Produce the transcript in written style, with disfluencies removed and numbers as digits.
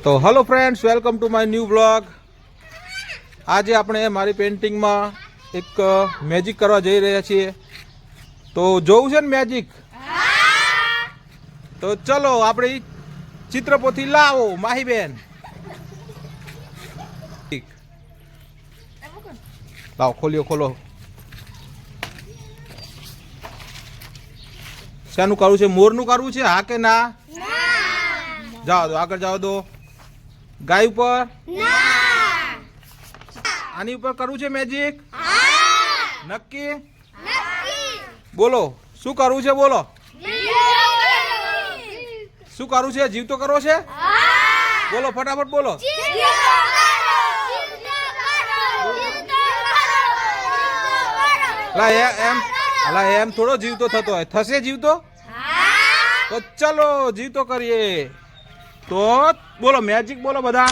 તો hello friends, welcome to my new blog. આજે આપણે મારી પેઇન્ટિંગમાં એક મેજિક કરવા જઈ રહ્યા છીએ. તો જોવું છે ને મેજિક? તો ચલો આપણે ચિત્રપોથી લાવો માહીબેન. લાવો, ખોલો. શાનું કરવું છે? મોરનું કરવું છે? હા કે ના? જાઓ દો, આગળ જાઓ દો. ગાય ઉપર? આની ઉપર કરવું છે મેજિક? નક્કી? બોલો, શું કરવું છે? બોલો, શું કરવું છે? જીવતો કરવો છે? બોલો, ફટાફટ બોલો. એમ થોડો જીવતો થતો હોય. થશે જીવતો? તો ચલો જીવતો કરીએ. તો બોલો મેજિક, બોલો બધા.